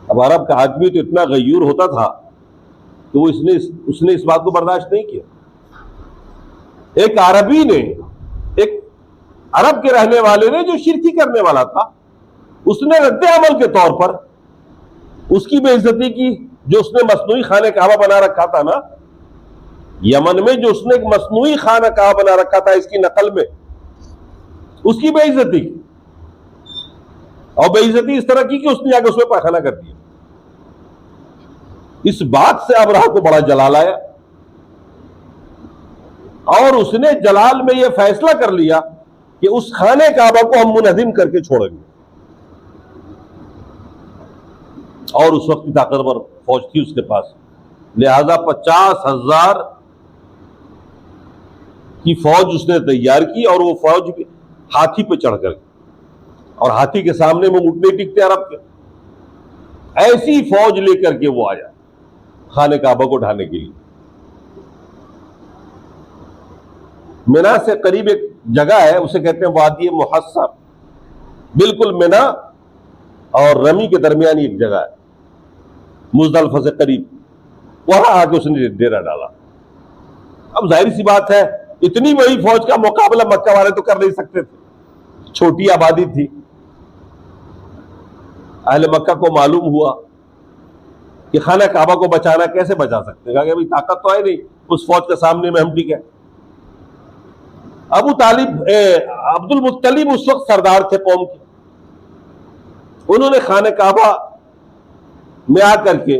अब अरब का आदमी तो इतना गयूर होता था कि वो उसने इस बात को बर्दाश्त नहीं किया। एक अरबी ने, एक अरब के रहने वाले ने जो शिरकी करने वाला था, उसने रद्द अमल के तौर पर उसकी बेइज्जती की। जो उसने मसनूई खाने काबा बना रखा था ना यमन में, जो उसने एक मसनूई खाना काबा बना रखा था इसकी नकल में, उसकी बेइज्जती की। और बेइज्जती इस तरह की कि उसने जाकर उसमें पायखाना कर दिया। इस बात से अबरहा को बड़ा जलाल आया और उसने जलाल में यह फैसला कर लिया कि उस खाने काबा को हम मुनहदिम करके छोड़ेंगे। और उस वक्त की ताकतवर फौज थी उसके पास, लिहाजा 50,000 की फौज उसने तैयार की। और वो फौज हाथी पे चढ़कर, और हाथी के सामने वो घुटने टिकते अरब के, ऐसी फौज लेकर के वो आया खाने काबा को ढाने के लिए। मिना से करीब एक जगह है, उसे कहते हैं वादी मुहस्सर, बिल्कुल मिना और रमी के दरमियान एक जगह है, मुजदलफा से करीब। वहां आके उसने डेरा डाला अब जाहिर सी बात है इतनी बड़ी फौज का मुकाबला मक्का वाले तो कर नहीं सकते थे, छोटी आबादी थी। अहले मक्का को मालूम हुआ कि खाना काबा को बचाना कैसे बचा सकते हैं, अभी ताकत तो है नहीं उस फौज के सामने में, हम ठीक है। अबू तालिब अब्दुल मुत्तलिब उस वक्त सरदार थे कौम के, उन्होंने खाने काबा में आकर के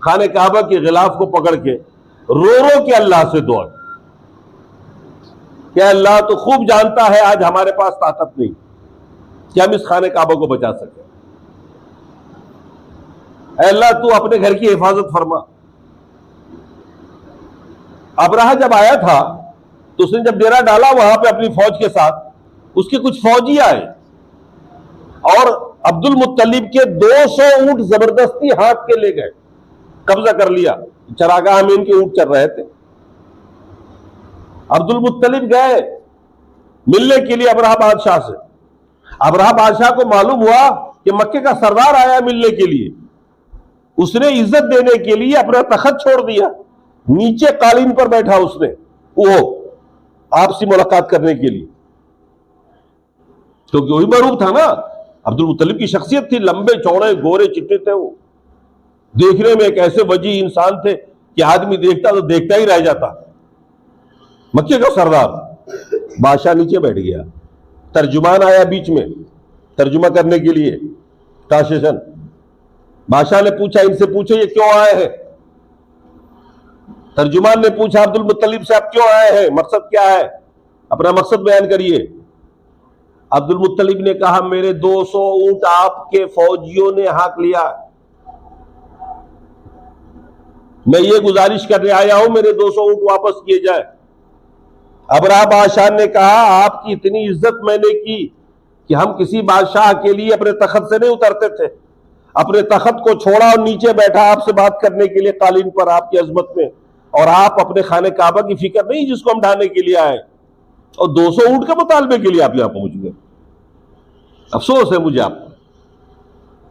खाने काबा के गिलाफ को पकड़ के रो रो के अल्लाह से दुआ कि अल्लाह तो खूब जानता है आज हमारे पास ताकत नहीं कि हम इस खाने काबा को बचा सके। अल्लाह तू अपने घर की हिफाजत फरमा। अबराहा जब आया था तो उसने जब डेरा डाला वहां पे अपनी फौज के साथ, उसके कुछ फौजी आए और अब्दुल मुत्तलिब के 200 ऊंट जबरदस्ती हाथ के ले गए, कब्जा कर लिया। चरागाह में इनके ऊंट चल रहे थे। अब्दुल मुत्तलिब गए मिलने के लिए अबराहा बादशाह से। अबराहा बादशाह को मालूम हुआ कि मक्के का सरदार आया मिलने के लिए। उसने इज्जत देने के लिए अपना तखत छोड़ दिया, नीचे कालीन पर बैठा उसने, वो आपसी मुलाकात करने के लिए, क्योंकि वही मरूब था ना। अब्दुल मुत्तलिब की शख्सियत थी, लंबे चौड़े गोरे चिट्टे थे वो, देखने में एक ऐसे वजी इंसान थे कि आदमी देखता तो देखता ही रह जाता। मक्के का सरदार। बादशाह नीचे बैठ गया, तर्जुमान आया बीच में तर्जुमा करने के लिए, ट्रांसलेशन। बादशाह ने पूछा, इनसे पूछो ये क्यों आए हैं। तर्जुमान ने पूछा अब्दुल मुत्तलिब से, आप क्यों आए हैं, मकसद क्या है, अपना मकसद बयान करिए। अब्दुल मुत्तलिब ने कहा, मेरे 200 ऊंट आपके फौजियों ने हाँक लिया, मैं ये गुजारिश करने आया हूं मेरे 200 ऊंट वापस किए जाए। अबराहा बादशाह ने कहा, आपकी इतनी इज्जत मैंने की कि हम किसी बादशाह के लिए अपने तखत से नहीं उतरते थे, अपने तखत को छोड़ा और नीचे बैठा आपसे बात करने के लिए कालीन पर आपकी अजमत में, और आप अपने खाने काबा की फिक्र नहीं जिसको हम ढाने के लिए आए, और 200 ऊंट के मुतालबे के लिए आप यहां पहुंच गए। अफसोस है मुझे आपको,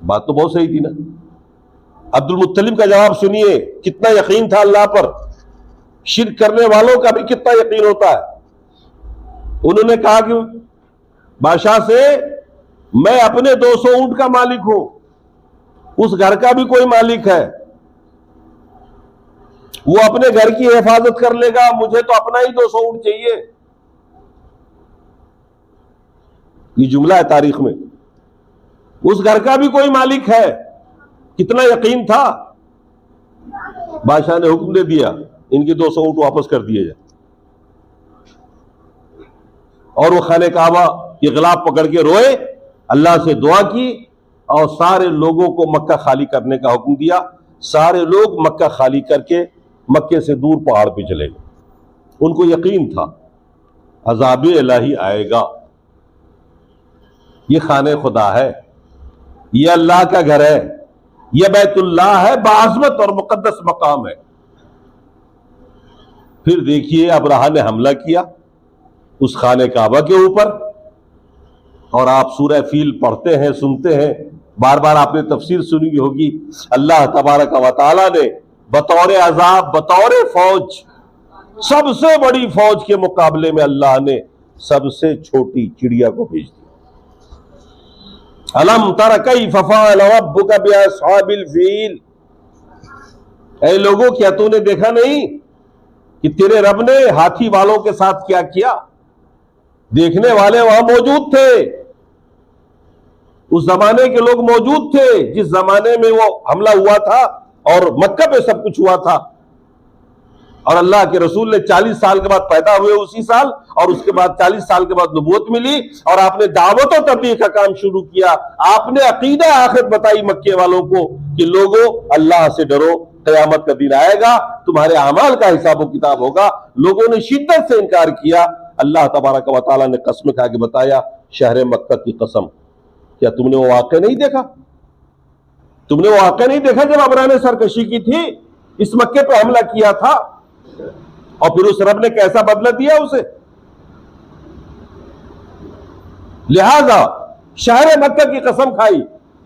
बात तो बहुत सही थी ना। अब्दुल मुत्तलिब का जवाब सुनिए, कितना यकीन था अल्लाह पर। शिर्क करने वालों का भी कितना यकीन होता है। उन्होंने कहा कि बादशाह से, मैं अपने 200 ऊंट का मालिक हूं, उस घर का भी कोई मालिक है, वो अपने घर की हिफाजत कर लेगा, मुझे तो अपना ही 200 ऊंट चाहिए। ये जुमला है तारीख में। उस घर का भी कोई मालिक है, कितना यकीन था। बादशाह ने हुक्म दे दिया, इनके 200 ऊंट वापस कर दिए जाए। और वो खाने काबा के गिलाफ पकड़ के रोए, अल्लाह से दुआ की और सारे लोगों को मक्का खाली करने का हुक्म दिया। सारे लोग मक्का खाली करके मक्के से दूर पहाड़ पे चले गए। उनको यकीन था अज़ाब इलाही आएगा। ये खाने खुदा है, ये अल्लाह का घर है, यह बैतुल्लाह है, बाज़मत और मुकद्दस मकाम है। फिर देखिए अबराहा ने हमला किया उस खाने काबा के ऊपर, और आप सूरह फील पढ़ते हैं, सुनते हैं, बार बार आपने तफसीर सुनी होगी। अल्लाह तबारक व तआला ने बतौर अजाब, बतौर फौज, सबसे बड़ी फौज के मुकाबले में अल्लाह ने सबसे छोटी चिड़िया को भेज दिया। अलम तर कैफ फ़अल रब्बुका बिअस्हाबिल फील, ऐ लोगों क्या तूने देखा नहीं कि तेरे रब ने हाथी वालों के साथ क्या किया। देखने वाले वहां मौजूद थे, उस जमाने के लोग मौजूद थे जिस जमाने में वो हमला हुआ था और मक्का पे सब कुछ हुआ था। और अल्लाह के रसूल ने 40 साल के बाद पैदा हुए उसी साल, और उसके बाद 40 साल के बाद नबूवत मिली, और आपने दावत और तबलीग का काम शुरू किया। आपने अकीदा आखिरत बताई मक्के वालों को कि लोगों अल्लाह से डरो, क़यामत का दिन आएगा, तुम्हारे अमाल का हिसाब किताब होगा। लोगों ने शिद्दत से इनकार किया। अल्लाह तबारक व तआला ने कसम खा के बताया, शहर मक्का की कसम, क्या तुमने वो वाक़या नहीं देखा? तुमने वो वाक़या नहीं देखा जब अबराह ने सरकशी की थी, इस मक्के पे हमला किया था, और फिर उस रब ने कैसा बदला दिया उसे। लिहाजा शहर मक्का की कसम खाई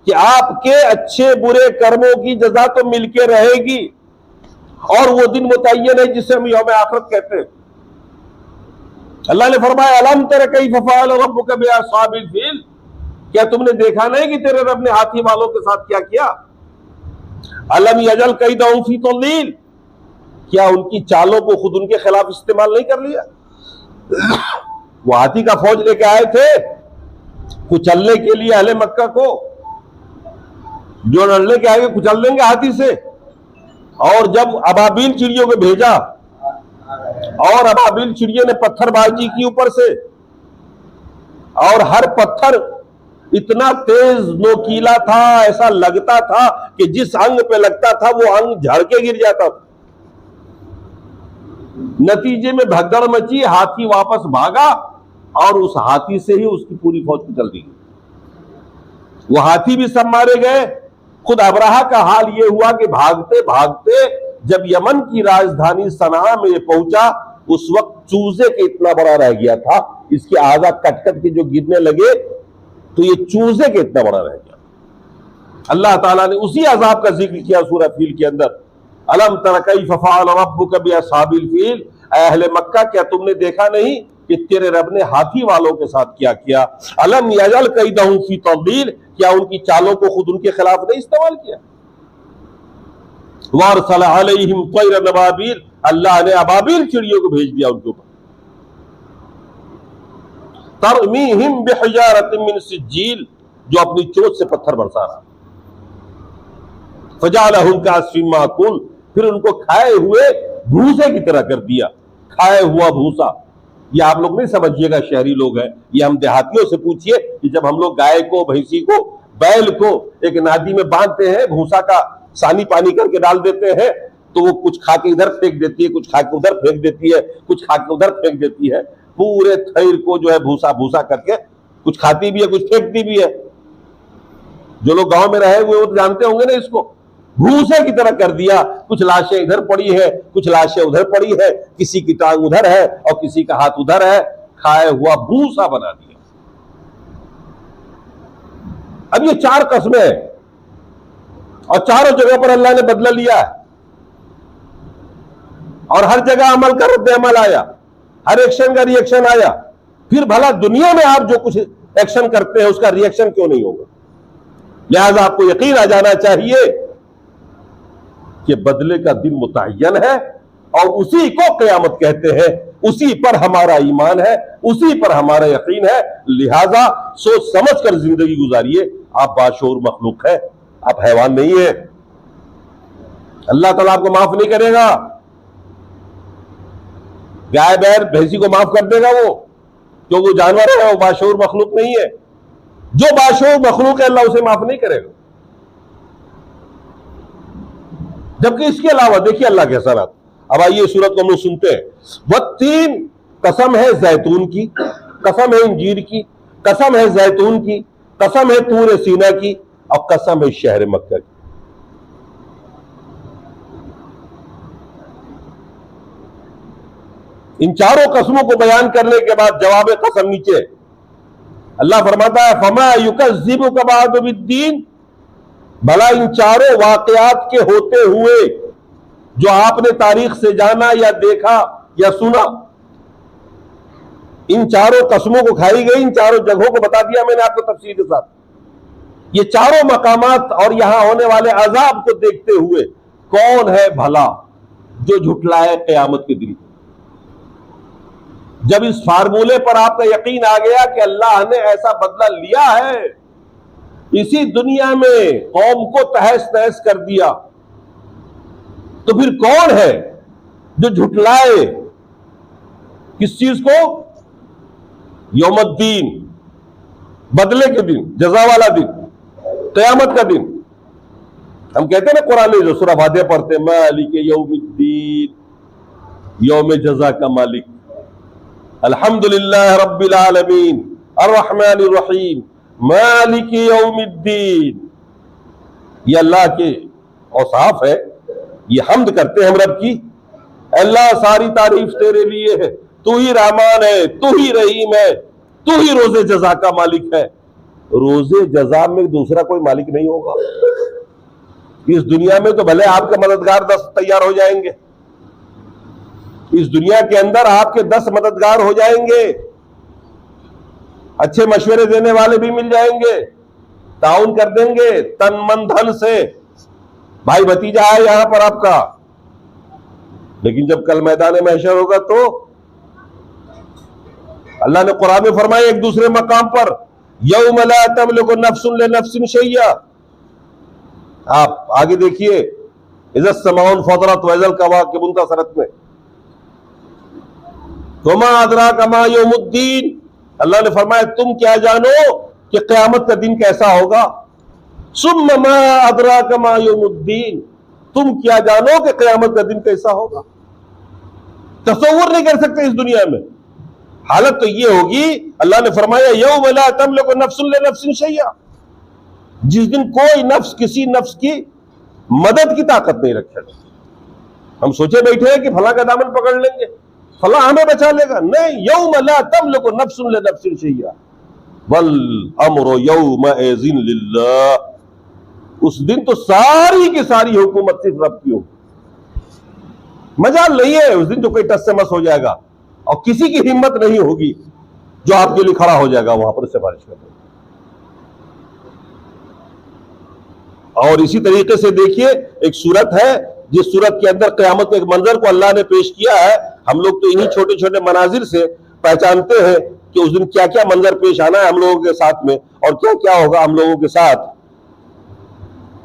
कि आपके अच्छे बुरे कर्मों की जजा तो मिलके रहेगी, और वो दिन मुतय्यन है जिसे हम यौम आखिरत कहते हैं। अल्लाह ने फरमाया अलम तरा कैफ़ फ़अल रब्बुका बिअस्हाबिल फ़ील, क्या तुमने देखा नहीं कि तेरे रब ने हाथी वालों के साथ क्या किया। अलम यजल कैदहुम फ़ी तज़लील, क्या उनकी चालों को खुद उनके खिलाफ इस्तेमाल नहीं कर लिया। वो हाथी का फौज लेके आए थे कुचलने के लिए अहले मक्का को, जो लड़ने के आगे कुचल देंगे हाथी से। और जब अबाबिल चिड़ियों को भेजा और अबाबिल चिड़ियों ने पत्थरबाजी की ऊपर से, और हर पत्थर इतना तेज नोकीला था, ऐसा लगता था कि जिस अंग पे लगता था वो अंग झड़ के गिर जाता था। नतीजे में भगदड़ मची, हाथी वापस भागा और उस हाथी से ही उसकी पूरी फौज कुचल दी। वो हाथी भी सब मारे गए। खुद अबराहा का हाल यह हुआ कि भागते भागते जब यमन की राजधानी सना में ये पहुंचा, उस वक्त चूजे के इतना बड़ा रह गया था, इसके आजा कट कट के जो गिरने लगे तो ये चूजे के इतना बड़ा रह गया। अल्लाह ताला ने उसी अजाब का जिक्र किया सूरह फील के अंदर, अलम तरा कैफ़ फ़अल रब्बुका बिअस्हाबिल फ़ील, अहले मक्का क्या तुमने देखा नहीं कि तेरे रब ने हाथी वालों के साथ क्या किया। अलम यजल कैदहुम फ़ी तज़लील, क्या उनकी चालों को खुद उनके खिलाफ नहीं इस्तेमाल किया। वअरसल अलैहिम तैरन अबाबील, अल्लाह ने अबाबील चिड़ियों को भेज दिया उनके ऊपर। तरमीहिम बिहिजारतिन मिन सिज्जील, जो अपनी चोट से पत्थर बरसा रहा। फजअलहुम कअस्फिन माकुल, फिर उनको खाए हुए भूसे की तरह कर दिया। खाए हुआ भूसा, ये आप लोग नहीं समझिएगा, शहरी लोग हैं, ये हम देहातियों से पूछिए कि जब हम लोग गाय को, भैंसी को, बैल को एक नादी में बांधते हैं, भूसा का सानी पानी करके डाल देते हैं, तो वो कुछ खा के इधर फेंक देती है, कुछ खा के उधर फेंक देती है, कुछ खा के उधर फेंक देती है। पूरे थैर को जो है भूसा भूसा करके कुछ खाती भी है, कुछ फेंकती भी है। जो लोग गांव में रहे हुए वो तो जानते होंगे ना इसको। भूसे की तरह कर दिया। कुछ लाशें इधर पड़ी है, कुछ लाशें उधर पड़ी है, किसी की टांग उधर है और किसी का हाथ उधर है, खाए हुआ भूसा बना दिया। अब ये 4 कस्में हैं और चारों जगह पर अल्लाह ने बदला लिया है और हर जगह अमल का रद्द अमल आया, हर एक्शन का रिएक्शन आया। फिर भला दुनिया में आप जो कुछ एक्शन करते हैं उसका रिएक्शन क्यों नहीं होगा। लिहाजा आपको यकीन आ जाना चाहिए कि बदले का दिन मुतय्यन है और उसी को क़यामत कहते हैं, उसी पर हमारा ईमान है, उसी पर हमारा यकीन है। लिहाजा सोच समझ कर जिंदगी गुजारिए। आप बाशऊर मखलूक है, आप हैवान नहीं है। अल्लाह ताला आपको माफ नहीं करेगा। गाय बैल भैंसी को माफ कर देगा वो, क्योंकि वो जानवर है, वो बाशऊर मखलूक नहीं है। जो बाशऊर मखलूक है अल्लाह उसे माफ नहीं करेगा। जबकि इसके अलावा देखिए अल्लाह के एहसानात। अब आइए सूरत को हम लोग सुनते हैं। वत्तीन, कसम है जैतून की, कसम है इंजीर की, कसम है जैतून की, कसम है तूर सीना की, और कसम है शहर मक्का की। इन चारों कसमों को बयान करने के बाद जवाब कसम नीचे अल्लाह फरमाता है, फमा युकज़्ज़िबुका बअदु बिद्दीन, भला इन चारों वाकयात के होते हुए जो आपने तारीख से जाना या देखा या सुना, इन चारों कसमों को खाई गई, इन चारों जगहों को बता दिया मैंने आपको तफसील के साथ। ये चारों मकामात और यहां होने वाले अजाब को देखते हुए कौन है भला जो झुटलाए क़यामत के दिन। जब इस फार्मूले पर आपका यकीन आ गया कि अल्लाह ने ऐसा बदला लिया है, इसी दुनिया में कौम को तहस नहस कर दिया, तो फिर कौन है जो झुटलाए किस चीज को? यौमुद्दीन, बदले के दिन, जजा वाला दिन, क़यामत का दिन। हम कहते हैं ना कुरान में जो सूरह फातिहा पढ़ते हैं, मालिक यौमिद्दीन, यौम जजा का मालिक, अल्हम्दुलिल्लाह रब्बिल आलमीन, अर्रहमानिर रहीम, मालिक यौमिद्दीन। ये अल्लाह के औसाफ है, ये हम्द करते हैं हम रब की। अल्लाह सारी तारीफ तेरे लिए है, तू ही रहमान है, तू ही रहीम है, तू ही रोजे जजा का मालिक है। रोजे जजा में दूसरा कोई मालिक नहीं होगा। इस दुनिया में तो भले आपके मददगार 10 तैयार हो जाएंगे, इस दुनिया के अंदर आपके 10 मददगार हो जाएंगे, अच्छे मशवरे देने वाले भी मिल जाएंगे, ताउन कर देंगे तन मन धन से, भाई भतीजा है यहां पर आपका। लेकिन जब कल मैदान महशर होगा तो अल्लाह ने कुरान में फरमाया एक दूसरे मकाम पर, यौम ला तमलिकु नफ्सुन लिनफ्सिन शैया। आप आगे देखिए, इज़्ज़त समाउन फतरत वज़ल कवाकिब मुंतसरत में, वमा अदराका मा यौमुद्दीन, अल्लाह ने फरमाया तुम क्या जानो कि क़यामत का दिन कैसा होगा। सुम्मा मा अदराका मा यौमुद्दीन, तुम क्या जानो कि क़यामत का दिन कैसा होगा। तसव्वुर नहीं कर सकते इस दुनिया में। हालत तो ये होगी, अल्लाह ने फरमाया यौम ला तमलिकु नफ्सुन लिनफ्सिन शैया, जिस दिन कोई नफ्स किसी नफ्स की मदद की ताकत नहीं रखेगा। हम सोचे बैठे हैं कि फला का दामन पकड़ लेंगे, फला हमें बचा लेगा, नहीं, यौम ला तमलिकु नफ्सुन लिनफ्सिन शैया वल अम्रु यौमइज़िन लिल्लाह। उस दिन तो सारी की सारी हुकूमत सिर्फ रब की होगी, मजाल नहीं है। उस दिन तो कोई टस से मस हो जाएगा और किसी की हिम्मत नहीं होगी जो आपके लिए खड़ा हो जाएगा वहां पर सिफारिश करने। और इसी तरीके से देखिए, एक सूरत है जिस सूरत के अंदर क़यामत के एक मंजर को अल्लाह ने पेश किया है। हम लोग तो इन्हीं छोटे छोटे मनाजिर से पहचानते हैं कि उस दिन क्या क्या मंजर पेश आना है हम लोगों के साथ में और क्या क्या होगा हम लोगों के साथ।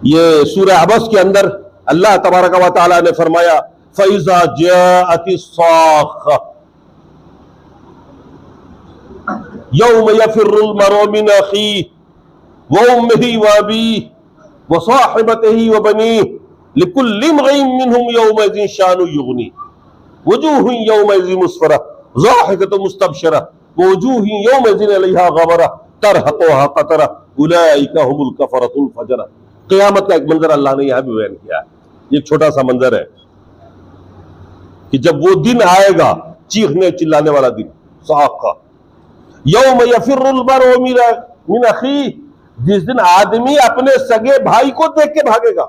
ये सूरह अबस के अंदर अल्लाह तबारक व तआला ने फरमाया, फ़इज़ा जाअतिस साख़्ख़ा यौम यफ़िर्रुल मर'उ मिन अख़ीहि व उम्मिही व अबीहि व साहिबतिही व बनीहि लिकुल्लि इम्रिइन मिनहुम यौमइज़िन शानुन युग़नी वजूहुन यौमइज़िन मुस्फ़रा ज़ाहिकतुन मुस्तबशिरा व वजूहुन यौमइज़िन अलैहा ग़बरा तरहक़ुहा क़तरा उलाइका हुमुल कफ़रतुल फ़जरा। क़यामत का एक मंजर अल्लाह ने यहां भी बयान किया है। एक छोटा सा मंजर है कि जब वो दिन आएगा, चीखने चिल्लाने वाला दिन, साक़ा यौम यफ़िर्रुल मर'उ मिन अख़ीहि, जिस दिन आदमी अपने सगे भाई को देख के भागेगा।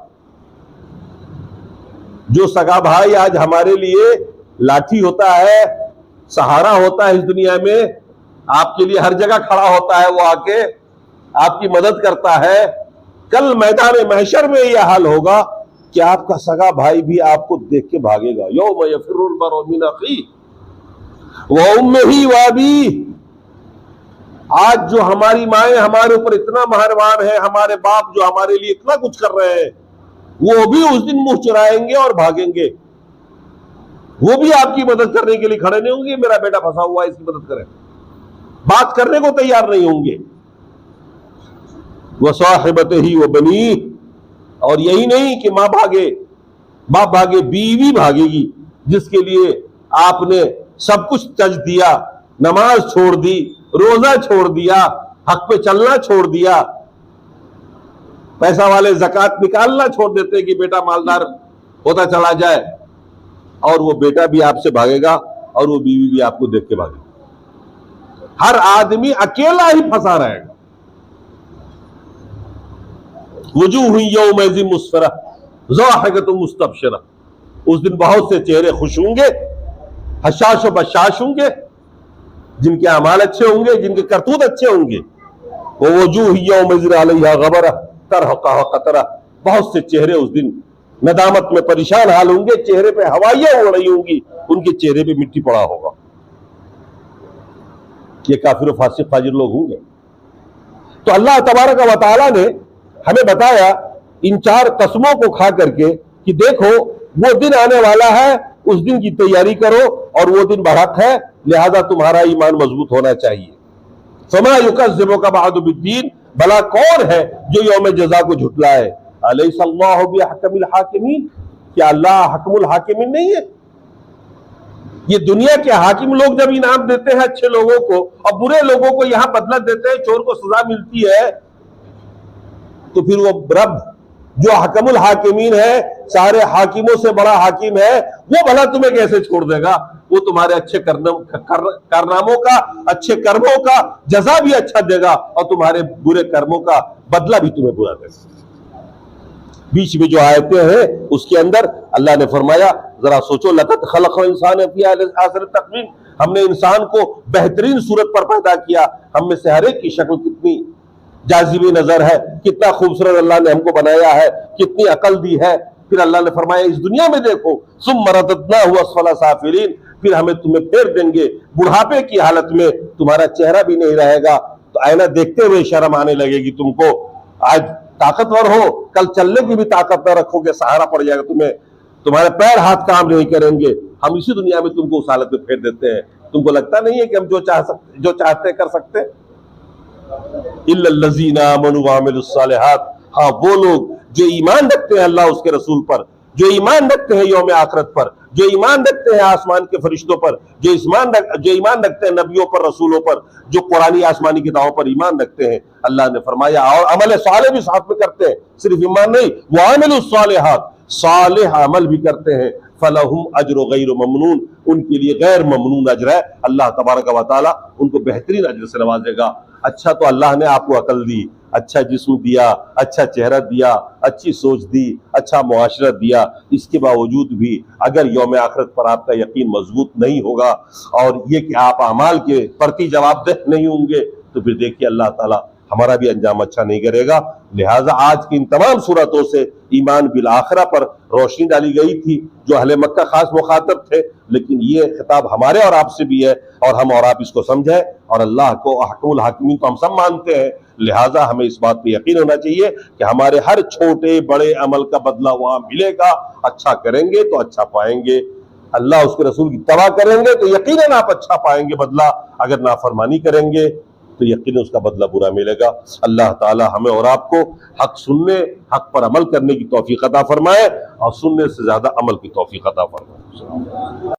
जो सगा भाई आज हमारे लिए लाठी होता है, सहारा होता है इस दुनिया में, आपके लिए हर जगह खड़ा होता है, वो आके आपकी मदद करता है, कल मैदान महशर में यह हाल होगा कि आपका सगा भाई भी आपको देख के भागेगा। यौम यफ़िर्रुल मर'उ मिन अख़ीहि व उम्मिही व अबीहि। आज जो हमारी माएं हमारे ऊपर इतना मेहरबान है, हमारे बाप जो हमारे लिए इतना कुछ कर रहे हैं, वो भी उस दिन मुंह चुराएंगे और भागेंगे। वो भी आपकी मदद करने के लिए खड़े नहीं होंगे, मेरा बेटा फंसा हुआ है इसकी मदद करें, बात करने को तैयार नहीं होंगे। वह साहिबतिही व बनीहि, और यही नहीं कि मां भागे, बाप भागे, बीवी भागेगी जिसके लिए आपने सब कुछ तज दिया, नमाज छोड़ दी, रोजा छोड़ दिया, हक पे चलना छोड़ दिया। पैसा वाले ज़कात निकालना छोड़ देते कि बेटा मालदार होता चला जाए, और वो बेटा भी आपसे भागेगा और वो बीवी भी आपको देख के भागेगी। हर आदमी अकेला ही फंसा रहेगा। वजूह यौमइज़िन मुस्फ़रा ज़ाहिकतुन मुस्तबशिरा, उस दिन बहुत से चेहरे खुश होंगे, हशाश व बशाश होंगे, जिनके अमाल अच्छे होंगे, जिनके करतूत अच्छे होंगे। वो वजूह यौमइज़िन अलैहा ग़बरा तरहक़ुहा क़तरा, बहुत से चेहरे उस दिन नदामत में परेशान हाल होंगे, चेहरे पे हवाइयां उड़ रही होंगी, उनके चेहरे पे मिट्टी पड़ा होगा। ये काफिर और फासिक फाजिर लोग होंगे। तो अल्लाह तबारक व तआला ने हमें बताया इन 4 कसमों को खा करके कि देखो वो दिन आने वाला है, उस दिन की तैयारी करो, और वो दिन बहक है, लिहाजा तुम्हारा ईमान मजबूत होना चाहिए। फमा युकज़्ज़िबुका बअदु बिद्दीन, भला कौन है जो यौम जज़ा को झुटलाए। अलैहिस्सलाहु बिअहकमिल हाकिमीन, क्या अल्लाह हकमुल हाकिमीन नहीं है। ये दुनिया के हाकिम लोग जब इनाम देते हैं अच्छे लोगों को और बुरे लोगों को यहां बदला देते हैं, चोर को सजा मिलती है, तो फिर वो रब जो हकमुल हाकिमीन है, सारे हाकिमों से बड़ा हाकिम है, वो भला तुम्हें कैसे छोड़ देगा। वो तुम्हारे अच्छे कारनामों का, अच्छे कर्मों का जजा भी अच्छा देगा और तुम्हारे बुरे कर्मों का बदला भी तुम्हें बुरा देगा। बीच में जो आयतें हैं उसके अंदर अल्लाह ने फरमाया, जरा सोचो, लक़द खलक़ल इंसान फी अहसन तक़वीम, हमने इंसान को बेहतरीन सूरत पर पैदा किया, हम में से हर एक की शक्ल कितनी जाज़िबी नजर है, कितना खूबसूरत अल्लाह ने हमको बनाया है, कितनी अकल दी है। फिर अल्लाह ने फरमाया इस दुनिया में देखो, सुम्मा रददनाहु अस्फला साफिलीन, फिर हमें तुम्हें फेर देंगे बुढ़ापे की हालत में, तुम्हारा चेहरा भी नहीं रहेगा, तो आईना देखते हुए शर्म आने लगेगी तुमको। आज ताकतवर हो, कल चलने की भी ताकत न रखोगे, सहारा पड़ जाएगा तुम्हें, तुम्हारे पैर हाथ काम नहीं करेंगे। हम इसी दुनिया में तुमको उस हालत में फेर देते हैं। तुमको लगता नहीं है कि हम जो चाहते कर सकते? इल्लल्लज़ीना आमनू व अमिलुस्सालिहात, हाँ वो लोग जो ईमान रखते हैं अल्लाह उसके रसूल पर, जो ईमान रखते हैं यौम आखिरत पर, जो ईमान रखते हैं आसमान के फरिश्तों पर, जो ईमान रखते हैं नबियों पर, रसूलों पर, जो कुरानी आसमानी किताबों पर ईमान रखते हैं। अल्लाह ने फरमाया और अमल साले भी साथ में करते हैं, सिर्फ ईमान नहीं, वो आमिलुस्सालिहात, सालेह अमल भी करते हैं, फलहुम अज्र गैर ममनून, उनके लिए गैर ममनून अज्र है। अल्लाह तबारक व तआला उनको बेहतरीन अज्र से नवाजेगा। अच्छा, तो अल्लाह ने आपको अकल दी, अच्छा जिस्म दिया, अच्छा चेहरा दिया, अच्छी सोच दी, अच्छा मुआशरा दिया, इसके बावजूद भी अगर यौम आखिरत पर आपका यकीन मजबूत नहीं होगा और ये कि आप अमाल के प्रति जवाबदेह नहीं होंगे, तो फिर देखिए अल्लाह ताला हमारा भी अंजाम अच्छा नहीं करेगा। लिहाजा आज की इन तमाम सूरतों से ईमान बिल आखिरा पर रोशनी डाली गई थी, जो अहले मक्का खास मुखातब थे, लेकिन ये खिताब हमारे और आपसे भी है, और हम और आप इसको समझें, और अल्लाह को अहकमुल हाकिमीन तो हम सब मानते हैं। लिहाजा हमें इस बात पे यकीन होना चाहिए कि हमारे हर छोटे बड़े अमल का बदला वहां मिलेगा। अच्छा करेंगे तो अच्छा पाएंगे, अल्लाह उसके रसूल की तबा करेंगे तो यकीनन आप अच्छा पाएंगे बदला, अगर नाफरमानी करेंगे तो यकीन उसका बदला बुरा मिलेगा। अल्लाह ताला हमें और आपको हक सुनने, हक पर अमल करने की तौफीक अता फरमाए, और सुनने से ज्यादा अमल की तौफीक अता फरमाए।